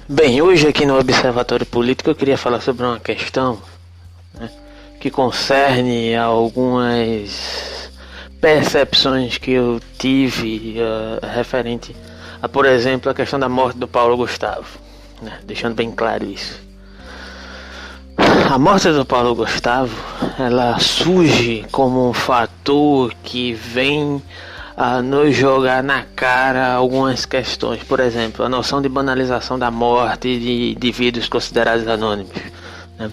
Bem, hoje aqui no Observatório Político eu queria falar sobre uma questão, né, que concerne algumas percepções que eu tive referente a, por exemplo, a questão da morte do Paulo Gustavo, né, deixando bem claro isso. A morte do Paulo Gustavo, ela surge como um fator que vem a nos jogar na cara algumas questões. Por exemplo, a noção de banalização da morte de indivíduos considerados anônimos, né?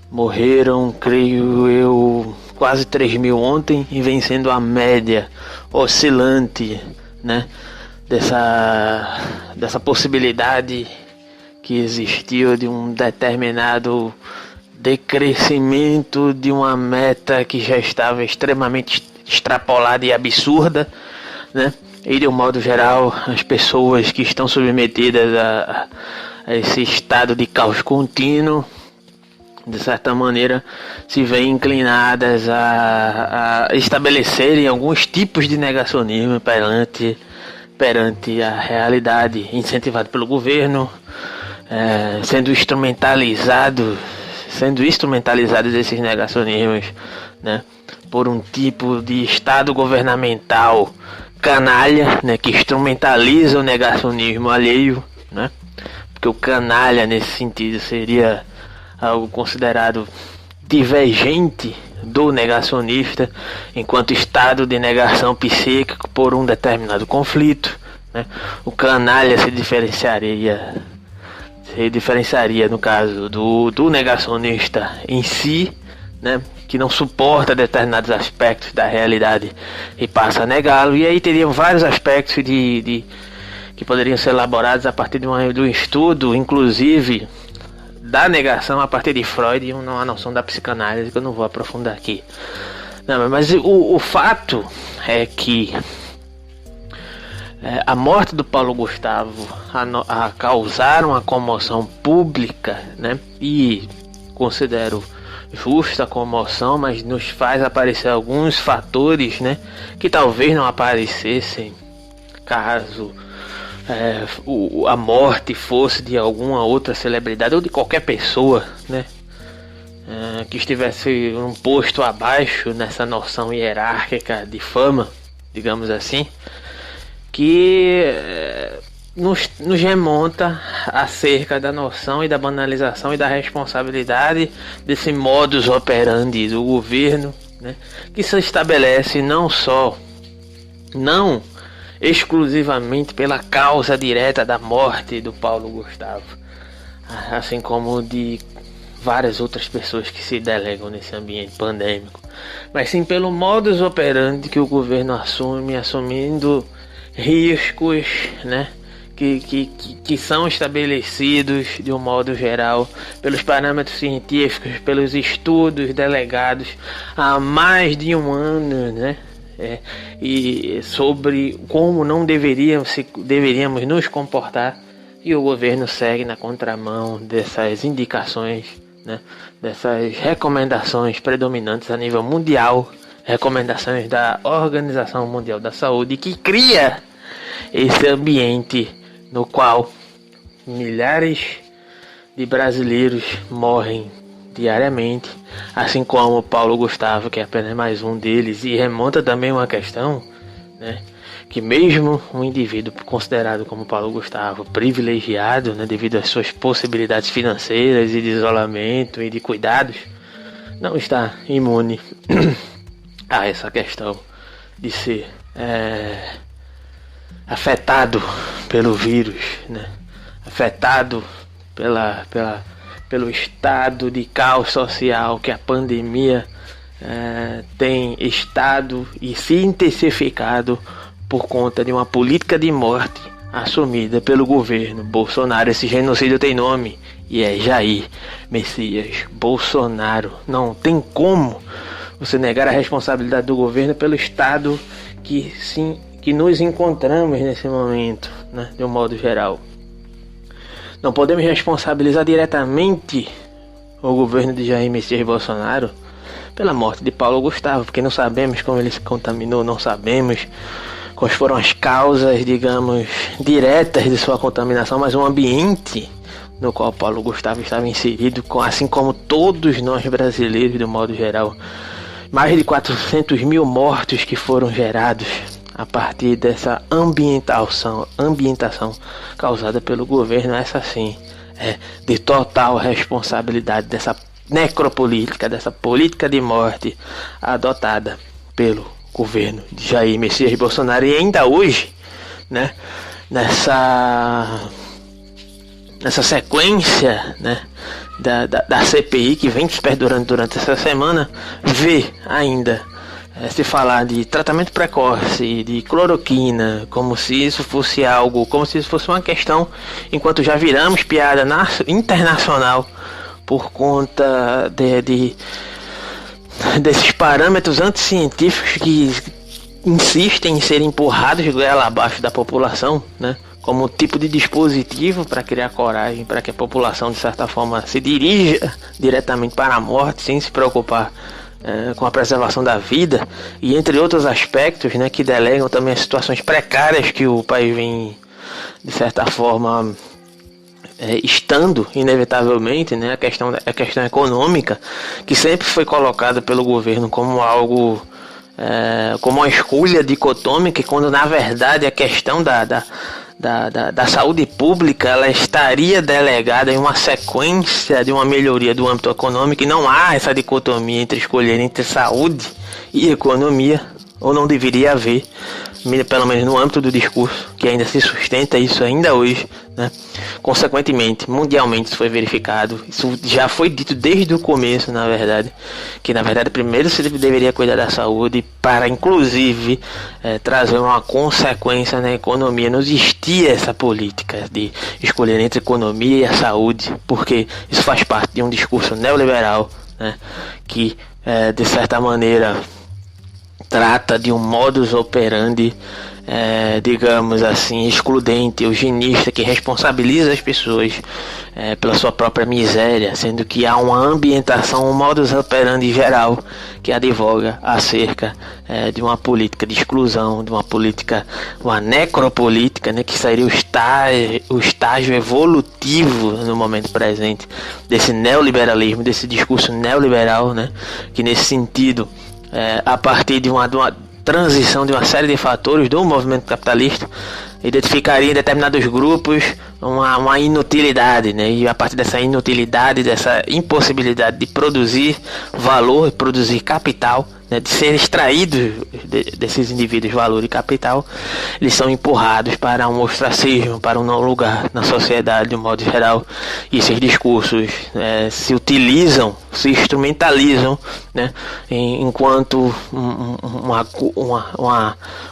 Morreram, creio eu, quase 3.000 ontem, e vem sendo a média oscilante, né, dessa possibilidade que existiu de um determinado decrescimento de uma meta que já estava extremamente extrapolada e absurda, né? E de um modo geral, as pessoas que estão submetidas a esse estado de caos contínuo, de certa maneira, se veem inclinadas a estabelecerem alguns tipos de negacionismo perante a realidade, incentivado pelo governo, sendo instrumentalizados esses negacionismos, né, por um tipo de estado governamental canalha, né, que instrumentaliza o negacionismo alheio, né, porque o canalha nesse sentido seria algo considerado divergente do negacionista, enquanto estado de negação psíquico por um determinado conflito, né. O canalha se diferenciaria no caso do negacionista em si, né, que não suporta determinados aspectos da realidade e passa a negá-lo. E aí teriam vários aspectos que poderiam ser elaborados a partir de um estudo, inclusive da negação a partir de Freud e uma noção da psicanálise que eu não vou aprofundar aqui. Não, mas o fato é que a morte do Paulo Gustavo a causar uma comoção pública, né, e considero justa a comoção, mas nos faz aparecer alguns fatores, né, que talvez não aparecessem caso a morte fosse de alguma outra celebridade ou de qualquer pessoa, né, que estivesse um posto abaixo nessa noção hierárquica de fama, digamos assim, que nos remonta acerca da noção e da banalização e da responsabilidade desse modus operandi do governo, né, que se estabelece não exclusivamente pela causa direta da morte do Paulo Gustavo, assim como de várias outras pessoas que se delegam nesse ambiente pandêmico, mas sim pelo modus operandi que o governo assumindo riscos, né, que são estabelecidos de um modo geral pelos parâmetros científicos, pelos estudos delegados há mais de um ano, né, e sobre como não deveríamos nos comportar, e o governo segue na contramão dessas indicações, né, dessas recomendações predominantes a nível mundial, recomendações da Organização Mundial da Saúde, que cria esse ambiente no qual milhares de brasileiros morrem diariamente, assim como Paulo Gustavo, que é apenas mais um deles, e remonta também uma questão, né, que mesmo um indivíduo considerado como Paulo Gustavo privilegiado, né, devido às suas possibilidades financeiras e de isolamento e de cuidados, não está imune a essa questão de ser afetado pelo vírus, né? Afetado pelo estado de caos social que a pandemia tem estado e se intensificado por conta de uma política de morte assumida pelo governo Bolsonaro. Esse genocídio tem nome e é Jair Messias Bolsonaro. Não tem como você negar a responsabilidade do governo pelo estado que nos encontramos nesse momento, né, de um modo geral. Não podemos responsabilizar diretamente o governo de Jair Messias Bolsonaro pela morte de Paulo Gustavo, porque não sabemos como ele se contaminou, não sabemos quais foram as causas, digamos, diretas de sua contaminação, mas o ambiente no qual Paulo Gustavo estava inserido, assim como todos nós brasileiros, de um modo geral. Mais de 400 mil mortos que foram gerados a partir dessa ambientação causada pelo governo, essa sim é de total responsabilidade dessa necropolítica, dessa política de morte adotada pelo governo de Jair Messias Bolsonaro. E ainda hoje, né, nessa sequência, né, da CPI que vem perdurando durante essa semana, vê ainda se falar de tratamento precoce, de cloroquina, como se isso fosse algo, como se isso fosse uma questão, enquanto já viramos piada internacional por conta desses parâmetros anticientíficos que insistem em serem empurrados goela abaixo da população, né? Como tipo de dispositivo para criar coragem, para que a população de certa forma se dirija diretamente para a morte, sem se preocupar com a preservação da vida, e entre outros aspectos, né, que delegam também as situações precárias que o país vem de certa forma estando inevitavelmente, né, a questão econômica, que sempre foi colocada pelo governo como algo, como uma escolha dicotômica, quando na verdade a questão da saúde pública ela estaria delegada em uma sequência de uma melhoria do âmbito econômico, e não há essa dicotomia entre escolher entre saúde e economia, ou não deveria haver, pelo menos no âmbito do discurso, que ainda se sustenta isso ainda hoje, né? Consequentemente, mundialmente isso foi verificado, isso já foi dito desde o começo, na verdade, que na verdade primeiro se deveria cuidar da saúde para inclusive trazer uma consequência na economia. Não existia essa política de escolher entre a economia e a saúde, porque isso faz parte de um discurso neoliberal, né? Que de certa maneira trata de um modus operandi, digamos assim, excludente, eugenista, que responsabiliza as pessoas pela sua própria miséria, sendo que há uma ambientação, um modus operandi geral que advoga acerca de uma política de exclusão, de uma política, uma necropolítica, né, que seria o estágio evolutivo no momento presente desse neoliberalismo, desse discurso neoliberal, né, que nesse sentido, a partir de uma transição de uma série de fatores do movimento capitalista, identificaria em determinados grupos uma inutilidade, né? E a partir dessa inutilidade, dessa impossibilidade de produzir valor e produzir capital, né, de ser extraídos desses indivíduos valor e capital, eles são empurrados para um ostracismo, para um não lugar na sociedade de um modo geral. E esses discursos se utilizam, se instrumentalizam, né, enquanto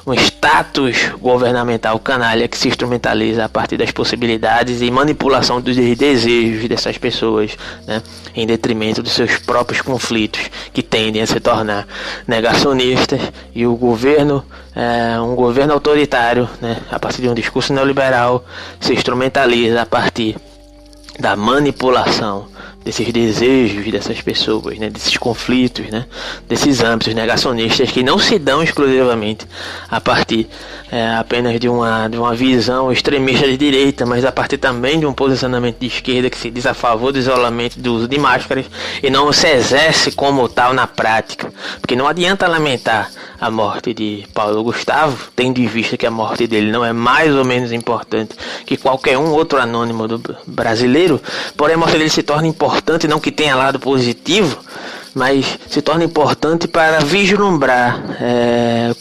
um status governamental canalha que se instrumentaliza a partir das possibilidades e manipulação dos desejos dessas pessoas, né, em detrimento dos seus próprios conflitos, que tendem a se tornar negacionistas. E o governo, um governo autoritário, né, a partir de um discurso neoliberal, se instrumentaliza a partir da manipulação desses desejos dessas pessoas, né, desses conflitos, né, desses âmbitos negacionistas que não se dão exclusivamente a partir apenas de uma visão extremista de direita, mas a partir também de um posicionamento de esquerda que se diz a favor do isolamento, do uso de máscaras, e não se exerce como tal na prática. Porque não adianta lamentar a morte de Paulo Gustavo, tendo em vista que a morte dele não é mais ou menos importante que qualquer outro anônimo brasileiro, porém a morte dele se torna importante, não que tenha lado positivo, mas se torna importante para vislumbrar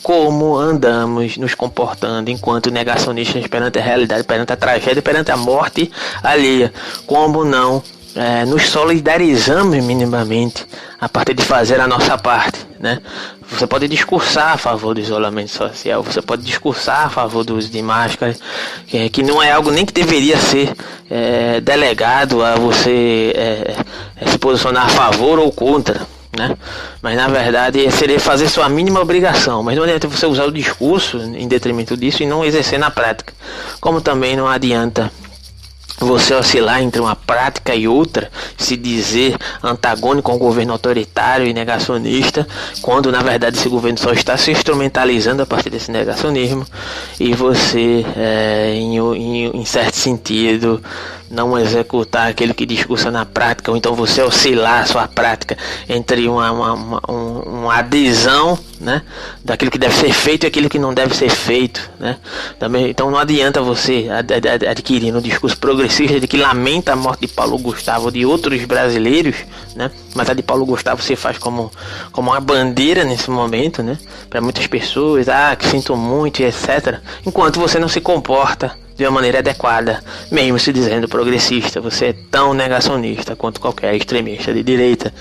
como andamos nos comportando enquanto negacionistas perante a realidade, perante a tragédia, perante a morte alheia. Como não nos solidarizamos minimamente a partir de fazer a nossa parte, né? Você pode discursar a favor do isolamento social, você pode discursar a favor do uso de máscaras, que não é algo nem que deveria ser delegado a você se posicionar a favor ou contra, né? Mas na verdade seria fazer sua mínima obrigação. Mas não adianta você usar o discurso em detrimento disso e não exercer na prática, como também não adianta você oscilar entre uma prática e outra, se dizer antagônico ao governo autoritário e negacionista, quando na verdade esse governo só está se instrumentalizando a partir desse negacionismo, e você, em certo sentido, não executar aquilo que discursa na prática, ou então você oscilar a sua prática entre uma adesão, né, daquilo que deve ser feito e aquilo que não deve ser feito, né? Também, então não adianta você adquirir um discurso progressista de que lamenta a morte de Paulo Gustavo ou de outros brasileiros, né? Mas a de Paulo Gustavo você faz como uma bandeira nesse momento, né? Para muitas pessoas, que sinto muito e etc. Enquanto você não se comporta de uma maneira adequada, mesmo se dizendo progressista, você é tão negacionista quanto qualquer extremista de direita.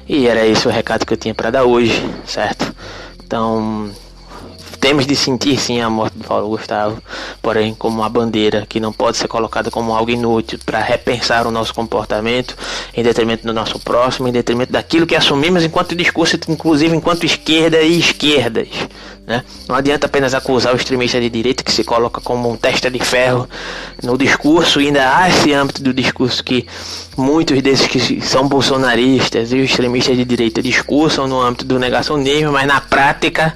E era esse o recado que eu tinha para dar hoje, certo? Então, temos de sentir sim a morte de Paulo Gustavo, porém como uma bandeira que não pode ser colocada como algo inútil para repensar o nosso comportamento em detrimento do nosso próximo, em detrimento daquilo que assumimos enquanto discurso, inclusive enquanto esquerda e esquerdas, né? Não adianta apenas acusar o extremista de direita que se coloca como um testa de ferro no discurso, e ainda há esse âmbito do discurso que muitos desses que são bolsonaristas e os extremistas de direita discursam no âmbito do negacionismo, mas na prática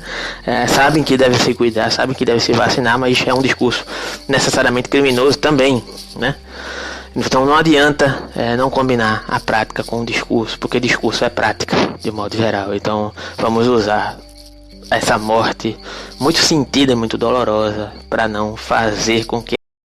sabem que deve se cuidar, sabem que deve se vacinar, mas é um discurso necessariamente criminoso também, né? Então não adianta não combinar a prática com o discurso, porque discurso é prática de modo geral. Então vamos usar essa morte muito sentida, muito dolorosa, para não fazer com que